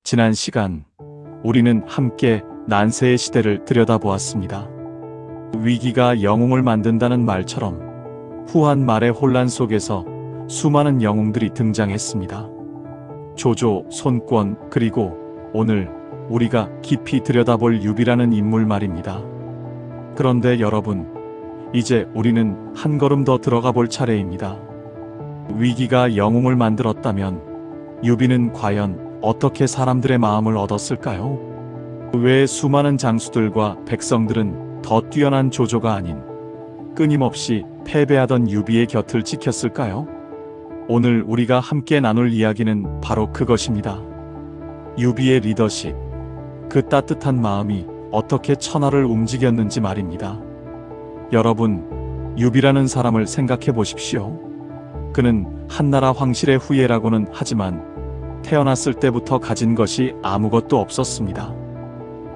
지난 시간 우리는 함께 난세의 시대를 들여다보았습니다. 위기가 영웅을 만든다는 말처럼 후한 말의 혼란 속에서 수많은 영웅들이 등장했습니다. 조조, 손권, 그리고 오늘 우리가 깊이 들여다볼 유비라는 인물 말입니다. 그런데 여러분, 이제 우리는 한 걸음 더 들어가 볼 차례입니다. 위기가 영웅을 만들었다면 유비는 과연 어떻게 사람들의 마음을 얻었을까요? 왜 수많은 장수들과 백성들은 더 뛰어난 조조가 아닌 끊임없이 패배하던 유비의 곁을 지켰을까요? 오늘 우리가 함께 나눌 이야기는 바로 그것입니다. 유비의 리더십, 그 따뜻한 마음이 어떻게 천하를 움직였는지 말입니다. 여러분, 유비라는 사람을 생각해 보십시오. 그는 한나라 황실의 후예라고는 하지만 태어났을 때부터 가진 것이 아무것도 없었습니다.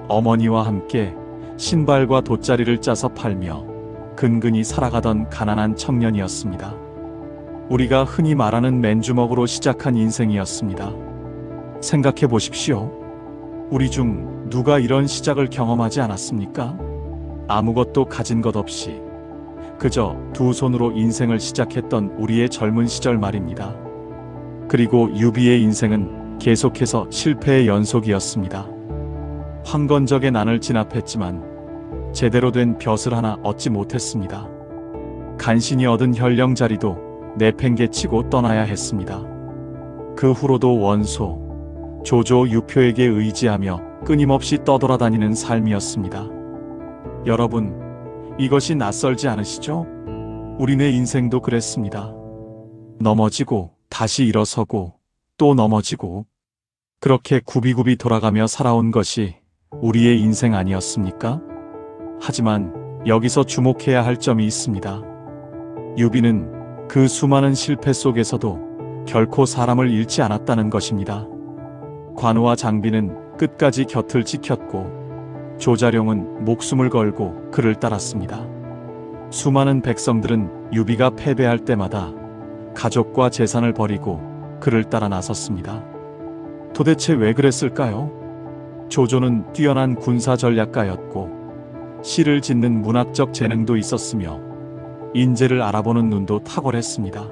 어머니와 함께 신발과 돗자리를 짜서 팔며 근근히 살아가던 가난한 청년이었습니다. 우리가 흔히 말하는 맨주먹으로 시작한 인생이었습니다. 생각해 보십시오. 우리 중 누가 이런 시작을 경험하지 않았습니까? 아무것도 가진 것 없이 그저 두 손으로 인생을 시작했던 우리의 젊은 시절 말입니다. 그리고 유비의 인생은 계속해서 실패의 연속이었습니다. 황건적의 난을 진압했지만 제대로 된 벼슬 하나 얻지 못했습니다. 간신히 얻은 현령자리도 내팽개치고 떠나야 했습니다. 그 후로도 원소, 조조, 유표에게 의지하며 끊임없이 떠돌아다니는 삶이었습니다. 여러분, 이것이 낯설지 않으시죠? 우리네 인생도 그랬습니다. 넘어지고 다시 일어서고 또 넘어지고 그렇게 굽이굽이 돌아가며 살아온 것이 우리의 인생 아니었습니까? 하지만 여기서 주목해야 할 점이 있습니다. 유비는 그 수많은 실패 속에서도 결코 사람을 잃지 않았다는 것입니다. 관우와 장비는 끝까지 곁을 지켰고 조자룡은 목숨을 걸고 그를 따랐습니다. 수많은 백성들은 유비가 패배할 때마다 가족과 재산을 버리고 그를 따라 나섰습니다. 도대체 왜 그랬을까요? 조조는 뛰어난 군사 전략가였고 시를 짓는 문학적 재능도 있었으며 인재를 알아보는 눈도 탁월했습니다.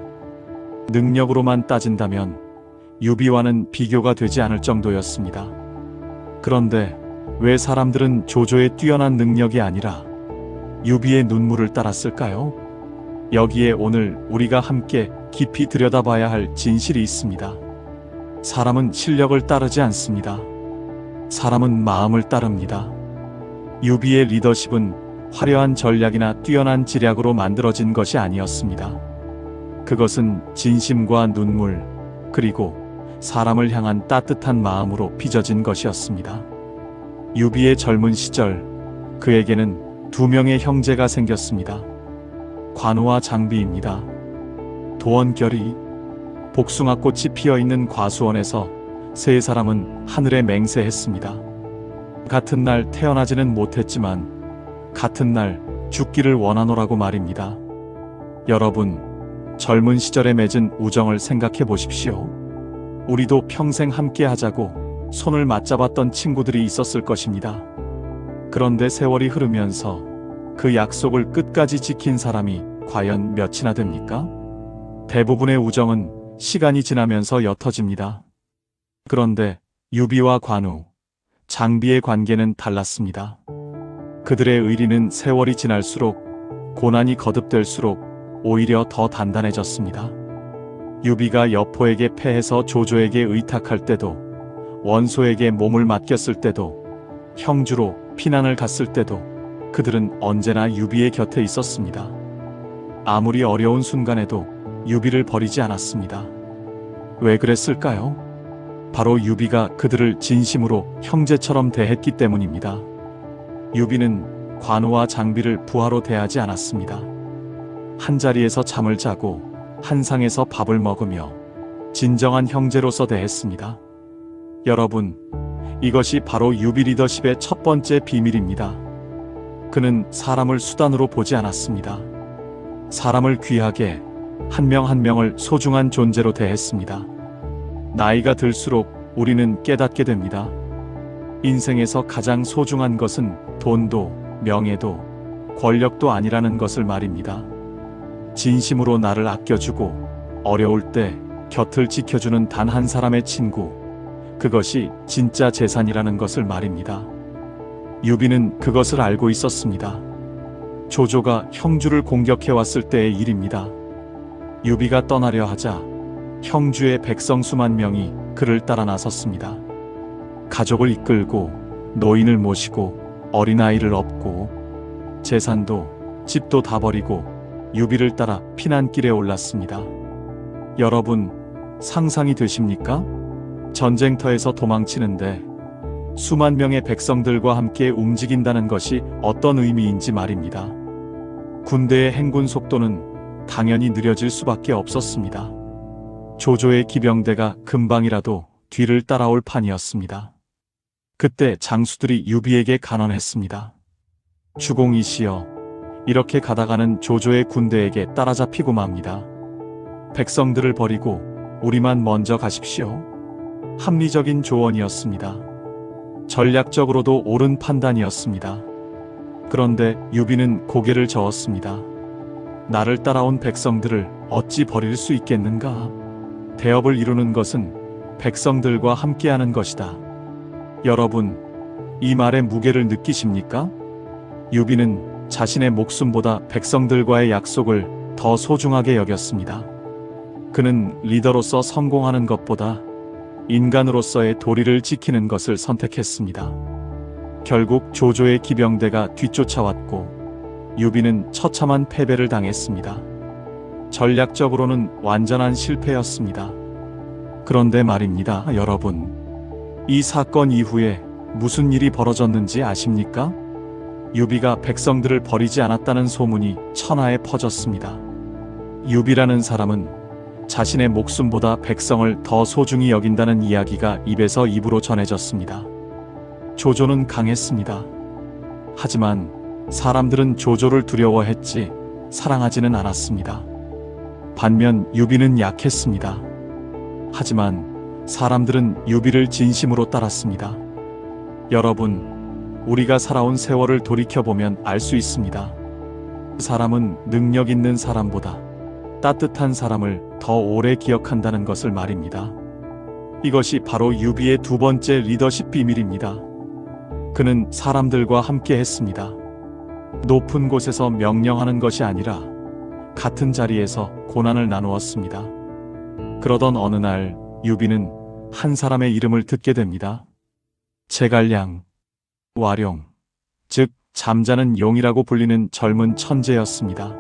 능력으로만 따진다면 유비와는 비교가 되지 않을 정도였습니다. 그런데 왜 사람들은 조조의 뛰어난 능력이 아니라 유비의 눈물을 따랐을까요? 여기에 오늘 우리가 함께 깊이 들여다봐야 할 진실이 있습니다. 사람은 실력을 따르지 않습니다. 사람은 마음을 따릅니다. 유비의 리더십은 화려한 전략이나 뛰어난 지략으로 만들어진 것이 아니었습니다. 그것은 진심과 눈물, 그리고 사람을 향한 따뜻한 마음으로 빚어진 것이었습니다. 유비의 젊은 시절, 그에게는 두 명의 형제가 생겼습니다. 관우와 장비입니다. 도원결이 복숭아꽃이 피어있는 과수원에서 세 사람은 하늘에 맹세했습니다. 같은 날 태어나지는 못했지만 같은 날 죽기를 원하노라고 말입니다. 여러분, 젊은 시절에 맺은 우정을 생각해 보십시오. 우리도 평생 함께 하자고 손을 맞잡았던 친구들이 있었을 것입니다. 그런데 세월이 흐르면서 그 약속을 끝까지 지킨 사람이 과연 몇이나 됩니까? 대부분의 우정은 시간이 지나면서 옅어집니다. 그런데 유비와 관우, 장비의 관계는 달랐습니다. 그들의 의리는 세월이 지날수록, 고난이 거듭될수록 오히려 더 단단해졌습니다. 유비가 여포에게 패해서 조조에게 의탁할 때도, 원소에게 몸을 맡겼을 때도, 형주로 피난을 갔을 때도 그들은 언제나 유비의 곁에 있었습니다. 아무리 어려운 순간에도 유비를 버리지 않았습니다. 왜 그랬을까요? 바로 유비가 그들을 진심으로 형제처럼 대했기 때문입니다. 유비는 관우와 장비를 부하로 대하지 않았습니다. 한자리에서 잠을 자고 한 상에서 밥을 먹으며 진정한 형제로서 대했습니다. 여러분, 이것이 바로 유비 리더십의 첫 번째 비밀입니다. 그는 사람을 수단으로 보지 않았습니다. 사람을 귀하게, 한 명 한 명을 소중한 존재로 대했습니다. 나이가 들수록 우리는 깨닫게 됩니다. 인생에서 가장 소중한 것은 돈도, 명예도, 권력도 아니라는 것을 말입니다. 진심으로 나를 아껴주고 어려울 때 곁을 지켜주는 단 한 사람의 친구, 그것이 진짜 재산이라는 것을 말입니다. 유비는 그것을 알고 있었습니다. 조조가 형주를 공격해왔을 때의 일입니다. 유비가 떠나려 하자 형주의 백성 수만 명이 그를 따라 나섰습니다. 가족을 이끌고 노인을 모시고 어린아이를 업고 재산도 집도 다 버리고 유비를 따라 피난길에 올랐습니다. 여러분, 상상이 되십니까? 전쟁터에서 도망치는데 수만 명의 백성들과 함께 움직인다는 것이 어떤 의미인지 말입니다. 군대의 행군 속도는 당연히 느려질 수밖에 없었습니다. 조조의 기병대가 금방이라도 뒤를 따라올 판이었습니다. 그때 장수들이 유비에게 간언했습니다. 주공이시여, 이렇게 가다가는 조조의 군대에게 따라잡히고 맙니다. 백성들을 버리고 우리만 먼저 가십시오. 합리적인 조언이었습니다. 전략적으로도 옳은 판단이었습니다. 그런데 유비는 고개를 저었습니다. 나를 따라온 백성들을 어찌 버릴 수 있겠는가? 대업을 이루는 것은 백성들과 함께하는 것이다. 여러분, 이 말의 무게를 느끼십니까? 유비는 자신의 목숨보다 백성들과의 약속을 더 소중하게 여겼습니다. 그는 리더로서 성공하는 것보다 인간으로서의 도리를 지키는 것을 선택했습니다. 결국 조조의 기병대가 뒤쫓아왔고 유비는 처참한 패배를 당했습니다. 전략적으로는 완전한 실패였습니다. 그런데 말입니다, 여러분. 이 사건 이후에 무슨 일이 벌어졌는지 아십니까? 유비가 백성들을 버리지 않았다는 소문이 천하에 퍼졌습니다. 유비라는 사람은 자신의 목숨보다 백성을 더 소중히 여긴다는 이야기가 입에서 입으로 전해졌습니다. 조조는 강했습니다. 하지만 사람들은 조조를 두려워했지 사랑하지는 않았습니다. 반면 유비는 약했습니다. 하지만 사람들은 유비를 진심으로 따랐습니다. 여러분, 우리가 살아온 세월을 돌이켜보면 알 수 있습니다. 사람은 능력 있는 사람보다 따뜻한 사람을 더 오래 기억한다는 것을 말입니다. 이것이 바로 유비의 두 번째 리더십 비밀입니다. 그는 사람들과 함께 했습니다. 높은 곳에서 명령하는 것이 아니라 같은 자리에서 고난을 나누었습니다. 그러던 어느 날 유비는 한 사람의 이름을 듣게 됩니다. 제갈량, 와룡, 즉 잠자는 용이라고 불리는 젊은 천재였습니다.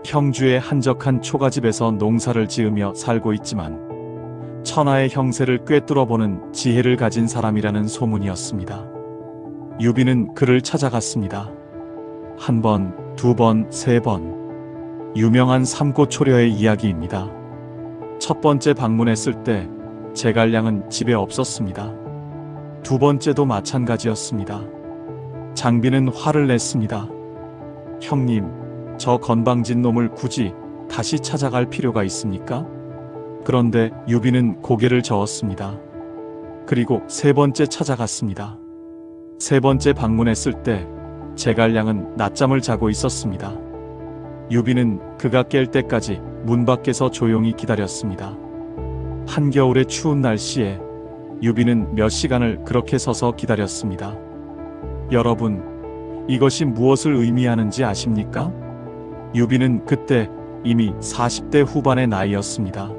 형주의 한적한 초가집에서 농사를 지으며 살고 있지만 천하의 형세를 꿰뚫어보는 지혜를 가진 사람이라는 소문이었습니다. 유비는 그를 찾아갔습니다. 한 번, 두 번, 세 번. 유명한 삼고초려의 이야기입니다. 첫 번째 방문했을 때 제갈량은 집에 없었습니다. 두 번째도 마찬가지였습니다. 장비는 화를 냈습니다. 형님, 저 건방진 놈을 굳이 다시 찾아갈 필요가 있습니까? 그런데 유비는 고개를 저었습니다. 그리고 세 번째 찾아갔습니다. 세 번째 방문했을 때 제갈량은 낮잠을 자고 있었습니다. 유비는 그가 깰 때까지 문 밖에서 조용히 기다렸습니다. 한겨울의 추운 날씨에 유비는 몇 시간을 그렇게 서서 기다렸습니다. 여러분, 이것이 무엇을 의미하는지 아십니까? 유비는 그때 이미 40대 후반의 나이였습니다.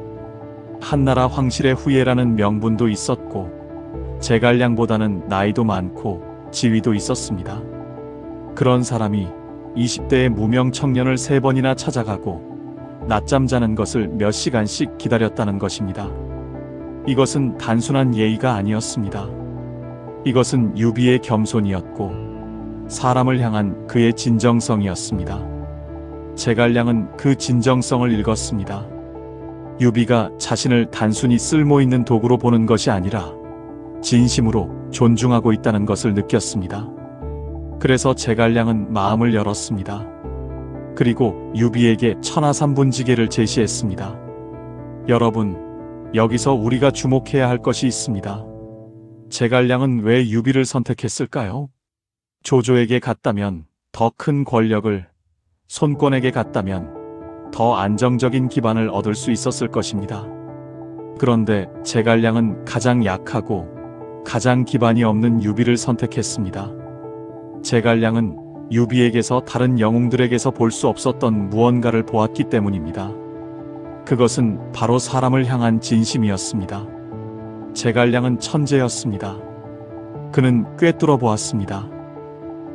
한나라 황실의 후예라는 명분도 있었고 제갈량보다는 나이도 많고 지위도 있었습니다. 그런 사람이 20대의 무명 청년을 3번이나 찾아가고 낮잠 자는 것을 몇 시간씩 기다렸다는 것입니다. 이것은 단순한 예의가 아니었습니다. 이것은 유비의 겸손이었고 사람을 향한 그의 진정성이었습니다. 제갈량은 그 진정성을 읽었습니다. 유비가 자신을 단순히 쓸모있는 도구로 보는 것이 아니라 진심으로 존중하고 있다는 것을 느꼈습니다. 그래서 제갈량은 마음을 열었습니다. 그리고 유비에게 천하삼분지계를 제시했습니다. 여러분, 여기서 우리가 주목해야 할 것이 있습니다. 제갈량은 왜 유비를 선택했을까요? 조조에게 갔다면 더 큰 권력을, 손권에게 갔다면 더 안정적인 기반을 얻을 수 있었을 것입니다. 그런데 제갈량은 가장 약하고 가장 기반이 없는 유비를 선택했습니다. 제갈량은 유비에게서 다른 영웅들에게서 볼 수 없었던 무언가를 보았기 때문입니다. 그것은 바로 사람을 향한 진심이었습니다. 제갈량은 천재였습니다. 그는 꿰뚫어 보았습니다.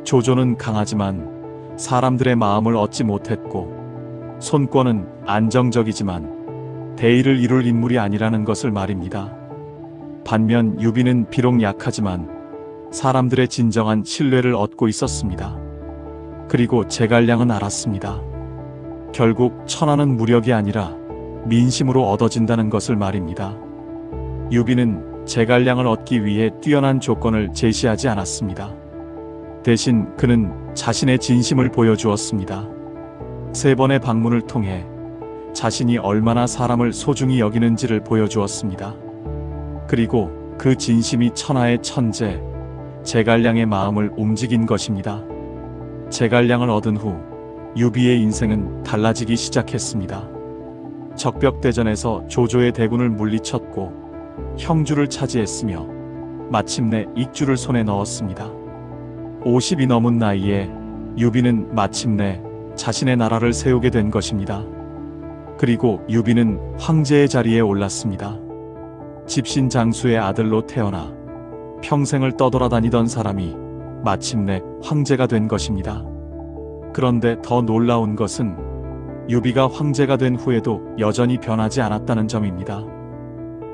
조조는 강하지만 사람들의 마음을 얻지 못했고, 손권은 안정적이지만 대의를 이룰 인물이 아니라는 것을 말입니다. 반면 유비는 비록 약하지만 사람들의 진정한 신뢰를 얻고 있었습니다. 그리고 제갈량은 알았습니다. 결국 천하는 무력이 아니라 민심으로 얻어진다는 것을 말입니다. 유비는 제갈량을 얻기 위해 뛰어난 조건을 제시하지 않았습니다. 대신 그는 자신의 진심을 보여주었습니다. 3번의 방문을 통해 자신이 얼마나 사람을 소중히 여기는지를 보여주었습니다. 그리고 그 진심이 천하의 천재, 제갈량의 마음을 움직인 것입니다. 제갈량을 얻은 후 유비의 인생은 달라지기 시작했습니다. 적벽대전에서 조조의 대군을 물리쳤고 형주를 차지했으며 마침내 익주를 손에 넣었습니다. 50이 넘은 나이에 유비는 마침내 자신의 나라를 세우게 된 것입니다. 그리고 유비는 황제의 자리에 올랐습니다. 집신 장수의 아들로 태어나 평생을 떠돌아다니던 사람이 마침내 황제가 된 것입니다. 그런데 더 놀라운 것은 유비가 황제가 된 후에도 여전히 변하지 않았다는 점입니다.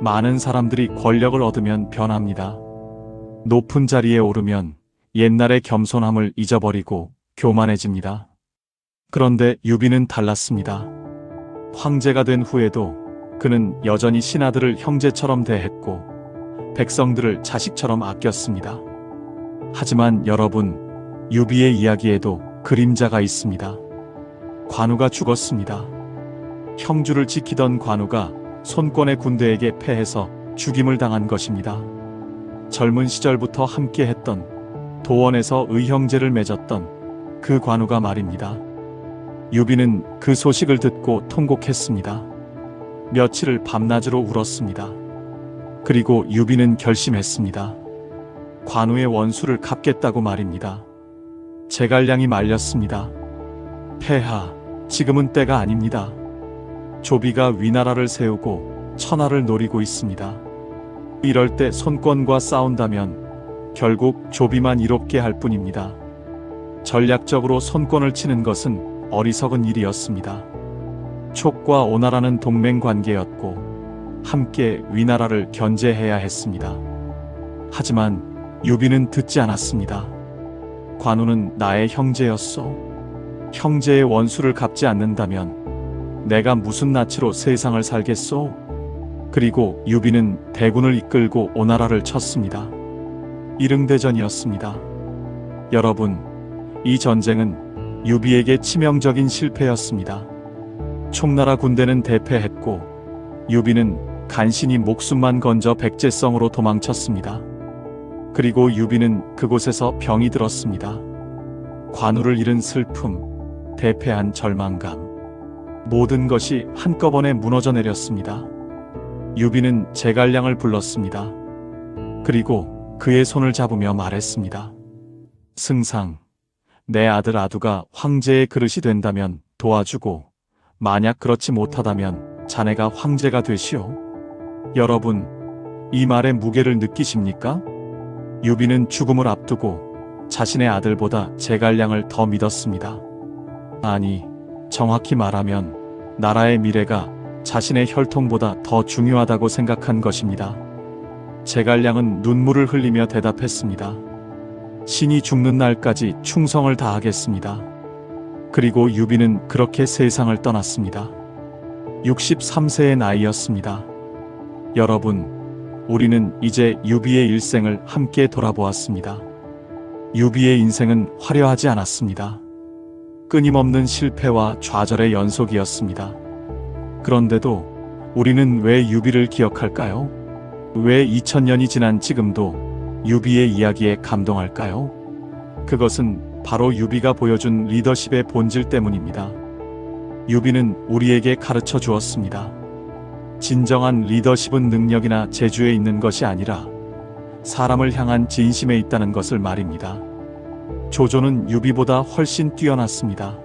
많은 사람들이 권력을 얻으면 변합니다. 높은 자리에 오르면 옛날의 겸손함을 잊어버리고 교만해집니다. 그런데 유비는 달랐습니다. 황제가 된 후에도 그는 여전히 신하들을 형제처럼 대했고 백성들을 자식처럼 아꼈습니다. 하지만 여러분, 유비의 이야기에도 그림자가 있습니다. 관우가 죽었습니다. 형주를 지키던 관우가 손권의 군대에게 패해서 죽임을 당한 것입니다. 젊은 시절부터 함께했던, 도원에서 의형제를 맺었던 그 관우가 말입니다. 유비는 그 소식을 듣고 통곡했습니다. 며칠을 밤낮으로 울었습니다. 그리고 유비는 결심했습니다. 관우의 원수를 갚겠다고 말입니다. 제갈량이 말렸습니다. 폐하, 지금은 때가 아닙니다. 조비가 위나라를 세우고 천하를 노리고 있습니다. 이럴 때 손권과 싸운다면 결국 조비만 이롭게 할 뿐입니다. 전략적으로 손권을 치는 것은 어리석은 일이었습니다. 촉과 오나라는 동맹 관계였고 함께 위나라를 견제해야 했습니다. 하지만 유비는 듣지 않았습니다. 관우는 나의 형제였소. 형제의 원수를 갚지 않는다면 내가 무슨 낯으로 세상을 살겠소? 그리고 유비는 대군을 이끌고 오나라를 쳤습니다. 일흥대전이었습니다. 여러분, 이 전쟁은 유비에게 치명적인 실패였습니다. 총나라 군대는 대패했고 유비는 간신히 목숨만 건져 백제성으로 도망쳤습니다. 그리고 유비는 그곳에서 병이 들었습니다. 관우를 잃은 슬픔, 대패한 절망감, 모든 것이 한꺼번에 무너져 내렸습니다. 유비는 제갈량을 불렀습니다. 그리고 그의 손을 잡으며 말했습니다. 승상, 내 아들 아두가 황제의 그릇이 된다면 도와주고 만약 그렇지 못하다면 자네가 황제가 되시오. 여러분, 이 말의 무게를 느끼십니까? 유비는 죽음을 앞두고 자신의 아들보다 제갈량을 더 믿었습니다. 아니, 정확히 말하면 나라의 미래가 자신의 혈통보다 더 중요하다고 생각한 것입니다. 제갈량은 눈물을 흘리며 대답했습니다. 신이 죽는 날까지 충성을 다하겠습니다. 그리고 유비는 그렇게 세상을 떠났습니다. 63세의 나이였습니다. 여러분, 우리는 이제 유비의 일생을 함께 돌아보았습니다. 유비의 인생은 화려하지 않았습니다. 끊임없는 실패와 좌절의 연속이었습니다. 그런데도 우리는 왜 유비를 기억할까요? 왜 2000년이 지난 지금도 유비의 이야기에 감동할까요? 그것은 바로 유비가 보여준 리더십의 본질 때문입니다. 유비는 우리에게 가르쳐 주었습니다. 진정한 리더십은 능력이나 재주에 있는 것이 아니라 사람을 향한 진심에 있다는 것을 말입니다. 조조는 유비보다 훨씬 뛰어났습니다.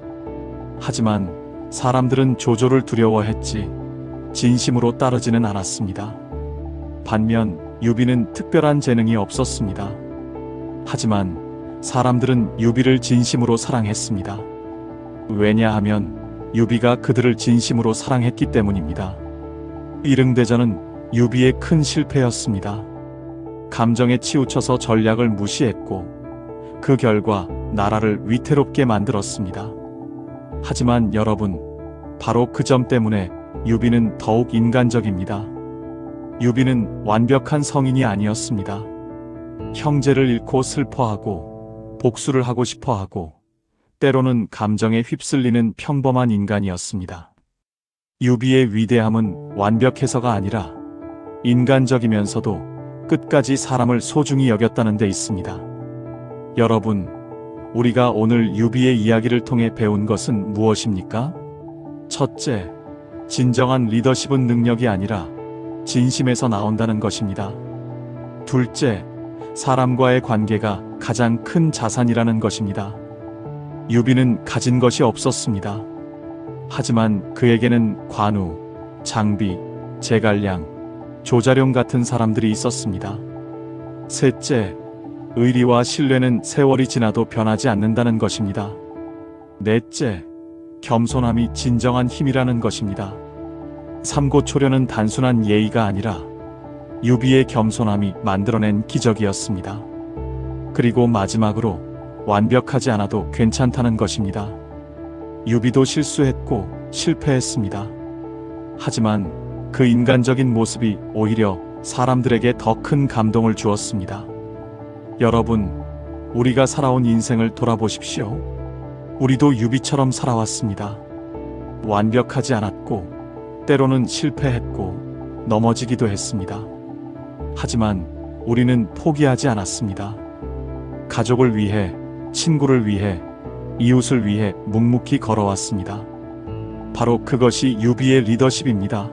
하지만 사람들은 조조를 두려워했지 진심으로 따르지는 않았습니다. 반면 유비는 특별한 재능이 없었습니다. 하지만 사람들은 유비를 진심으로 사랑했습니다. 왜냐하면 유비가 그들을 진심으로 사랑했기 때문입니다. 일흥대전은 유비의 큰 실패였습니다. 감정에 치우쳐서 전략을 무시했고 그 결과 나라를 위태롭게 만들었습니다. 하지만 여러분, 바로 그 점 때문에 유비는 더욱 인간적입니다. 유비는 완벽한 성인이 아니었습니다. 형제를 잃고 슬퍼하고 복수를 하고 싶어하고 때로는 감정에 휩쓸리는 평범한 인간이었습니다. 유비의 위대함은 완벽해서가 아니라 인간적이면서도 끝까지 사람을 소중히 여겼다는 데 있습니다. 여러분, 우리가 오늘 유비의 이야기를 통해 배운 것은 무엇입니까? 첫째, 진정한 리더십은 능력이 아니라 진심에서 나온다는 것입니다. 둘째, 사람과의 관계가 가장 큰 자산이라는 것입니다. 유비는 가진 것이 없었습니다. 하지만 그에게는 관우, 장비, 제갈량, 조자룡 같은 사람들이 있었습니다. 셋째, 의리와 신뢰는 세월이 지나도 변하지 않는다는 것입니다. 넷째, 겸손함이 진정한 힘이라는 것입니다. 삼고초려는 단순한 예의가 아니라 유비의 겸손함이 만들어낸 기적이었습니다. 그리고 마지막으로 완벽하지 않아도 괜찮다는 것입니다. 유비도 실수했고 실패했습니다. 하지만 그 인간적인 모습이 오히려 사람들에게 더 큰 감동을 주었습니다. 여러분, 우리가 살아온 인생을 돌아보십시오. 우리도 유비처럼 살아왔습니다. 완벽하지 않았고, 때로는 실패했고, 넘어지기도 했습니다. 하지만 우리는 포기하지 않았습니다. 가족을 위해, 친구를 위해, 이웃을 위해 묵묵히 걸어왔습니다. 바로 그것이 유비의 리더십입니다.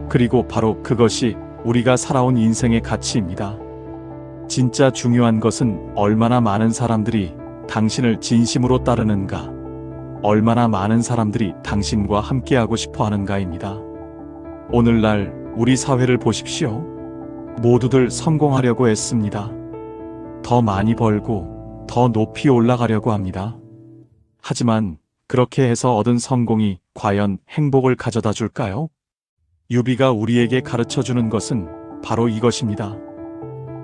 그리고 바로 그것이 우리가 살아온 인생의 가치입니다. 진짜 중요한 것은 얼마나 많은 사람들이 당신을 진심으로 따르는가, 얼마나 많은 사람들이 당신과 함께하고 싶어 하는가입니다. 오늘날 우리 사회를 보십시오. 모두들 성공하려고 애씁니다. 더 많이 벌고 더 높이 올라가려고 합니다. 하지만 그렇게 해서 얻은 성공이 과연 행복을 가져다 줄까요? 유비가 우리에게 가르쳐 주는 것은 바로 이것입니다.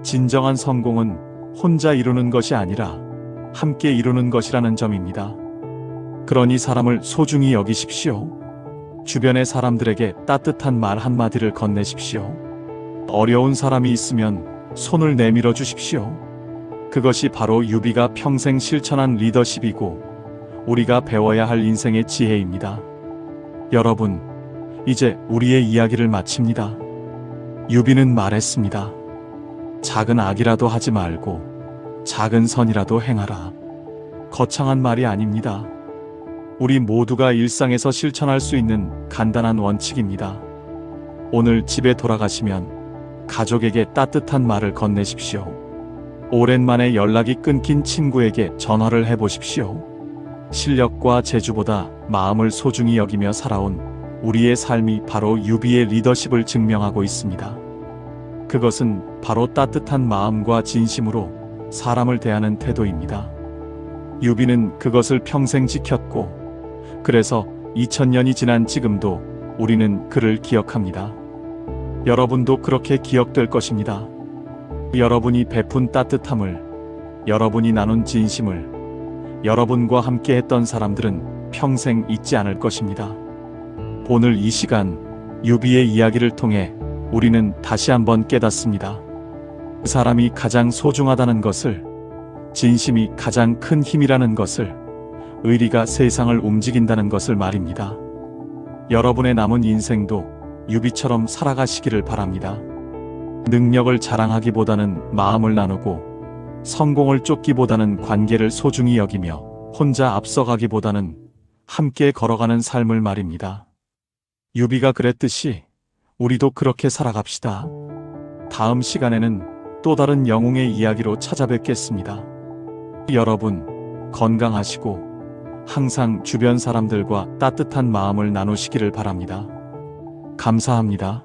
진정한 성공은 혼자 이루는 것이 아니라 함께 이루는 것이라는 점입니다. 그러니 사람을 소중히 여기십시오. 주변의 사람들에게 따뜻한 말 한마디를 건네십시오. 어려운 사람이 있으면 손을 내밀어 주십시오. 그것이 바로 유비가 평생 실천한 리더십이고 우리가 배워야 할 인생의 지혜입니다. 여러분, 이제 우리의 이야기를 마칩니다. 유비는 말했습니다. 작은 악이라도 하지 말고 작은 선이라도 행하라. 거창한 말이 아닙니다. 우리 모두가 일상에서 실천할 수 있는 간단한 원칙입니다. 오늘 집에 돌아가시면 가족에게 따뜻한 말을 건네십시오. 오랜만에 연락이 끊긴 친구에게 전화를 해보십시오. 실력과 재주보다 마음을 소중히 여기며 살아온 우리의 삶이 바로 유비의 리더십을 증명하고 있습니다. 그것은 바로 따뜻한 마음과 진심으로 사람을 대하는 태도입니다. 유비는 그것을 평생 지켰고, 그래서 2000년이 지난 지금도 우리는 그를 기억합니다. 여러분도 그렇게 기억될 것입니다. 여러분이 베푼 따뜻함을, 여러분이 나눈 진심을, 여러분과 함께 했던 사람들은 평생 잊지 않을 것입니다. 오늘 이 시간 유비의 이야기를 통해 우리는 다시 한번 깨닫습니다. 그 사람이 가장 소중하다는 것을, 진심이 가장 큰 힘이라는 것을, 의리가 세상을 움직인다는 것을 말입니다. 여러분의 남은 인생도 유비처럼 살아가시기를 바랍니다. 능력을 자랑하기보다는 마음을 나누고, 성공을 쫓기보다는 관계를 소중히 여기며, 혼자 앞서가기보다는 함께 걸어가는 삶을 말입니다. 유비가 그랬듯이 우리도 그렇게 살아갑시다. 다음 시간에는 또 다른 영웅의 이야기로 찾아뵙겠습니다. 여러분, 건강하시고 항상 주변 사람들과 따뜻한 마음을 나누시기를 바랍니다. 감사합니다.